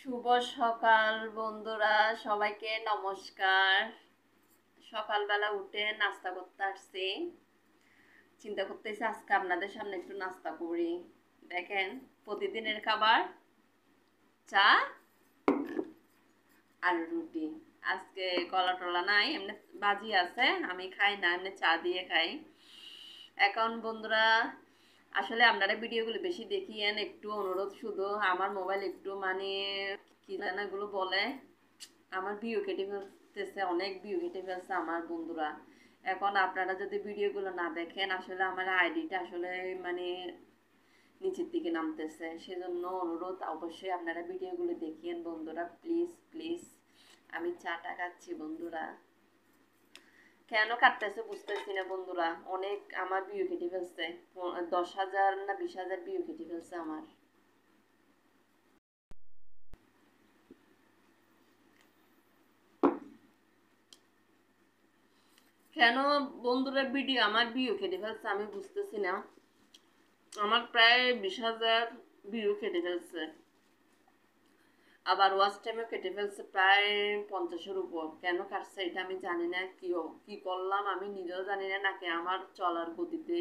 শুভ সকাল বন্ধুরা, সবাইকে নমস্কার। সকালবেলা উঠে নাস্তা করতে আসছি। চিন্তা করতেছি আজকে আপনাদের সামনে একটু নাস্তা করি। দেখেন, প্রতিদিনের খাবার চা আর রুটি। আজকে কলা টলা নাই, এমনি বাজি আছে, আমি খাই না, এমনি চা দিয়ে খাই। এখন বন্ধুরা, আসলে আপনারা ভিডিওগুলো বেশি দেখিয়েন, একটু অনুরোধ শুধু। আমার মোবাইল একটু কি যেন এগুলো বলে, আমার ভিউ কেটে ফেলতেছে, অনেক ভিউ কেটে ফেলছে আমার বন্ধুরা। এখন আপনারা যদি ভিডিওগুলো না দেখেন, আসলে আমার আইডিটা আসলে মানে নিচের দিকে নামতেছে। সেজন্য অনুরোধ, অবশ্যই আপনারা ভিডিওগুলো দেখিয়েন বন্ধুরা, প্লিজ প্লিজ। আমি চাটা খাচ্ছি বন্ধুরা। কেন কাটতেছে বুঝতেছি না বন্ধুরা, অনেক আমার ভিউ কেটে ফেলছে। 10,000 না 20,000 ভিউ কেটে ফেলছে আমার। কেন বন্ধুরা আমার ভিউ কেটে ফেলছে আমি বুঝতেছি না। আমার প্রায় 20,000 ভিউ কেটে ফেলছে, আবার ওয়াচ টাইমও কেটে ফেলছে প্রায় 50-এর উপর। কেন কাটছে এটা আমি জানি না। কি করলাম আমি নিজেও জানি না, নাকি আমার চলার গতিতে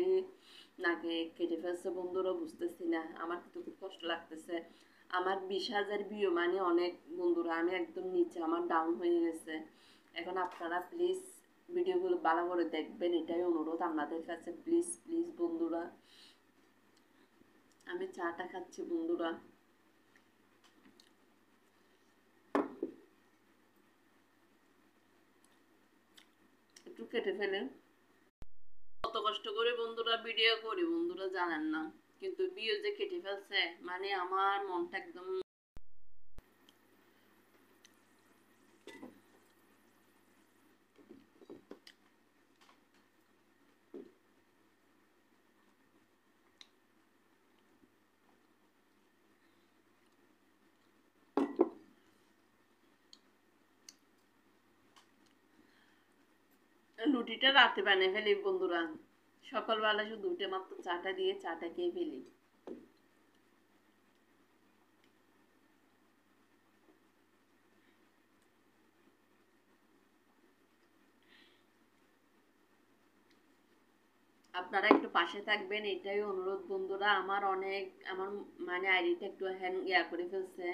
নাকি কেটে ফেলছে বন্ধুরা, বুঝতেছি না। আমার কিন্তু খুব কষ্ট লাগতেছে। আমার 20,000 ভিউ মানে অনেক বন্ধুরা, আমি একদম নিচে, আমার ডাউন হয়ে গেছে। এখন আপনারা প্লিজ ভিডিওগুলো ভালো করে দেখবেন, এটাই অনুরোধ আপনাদের কাছে, প্লিজ প্লিজ বন্ধুরা। আমি চাটা খাচ্ছি বন্ধুরা। একটু কেটে ফেলেন। কত কষ্ট করে বন্ধুরা ভিডিও করি বন্ধুরা, জানেন না। কিন্তু ভিডিও যে কেটে ফেলছে, মানে আমার মনটা একদম। রুটিটা রাতে বানিয়ে ফেলি বন্ধুরা, সকালবেলা শুধু উঠে মাত্র চাটা দিয়ে চাটা খেয়ে ফেলি। আপনারা একটু পাশে থাকবেন, এটাই অনুরোধ বন্ধুরা। আমার মানে আইডিটা একটু হ্যাং করে ফেলছে।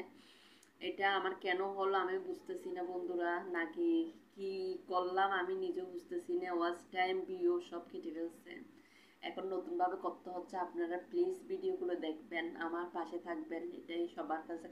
এটা আমার কেন হলো আমি বুঝতেছি না বন্ধুরা, নাকি কি করলাম আমি নিজেও বুঝতেছি না। ওয়াচ টাইম ভিউ সব কেটে ফেলছে। এখন নতুনভাবে করতে হচ্ছে। আপনারা প্লিজ ভিডিওগুলো দেখবেন, আমার পাশে থাকবেন, এটাই সবার কাছে।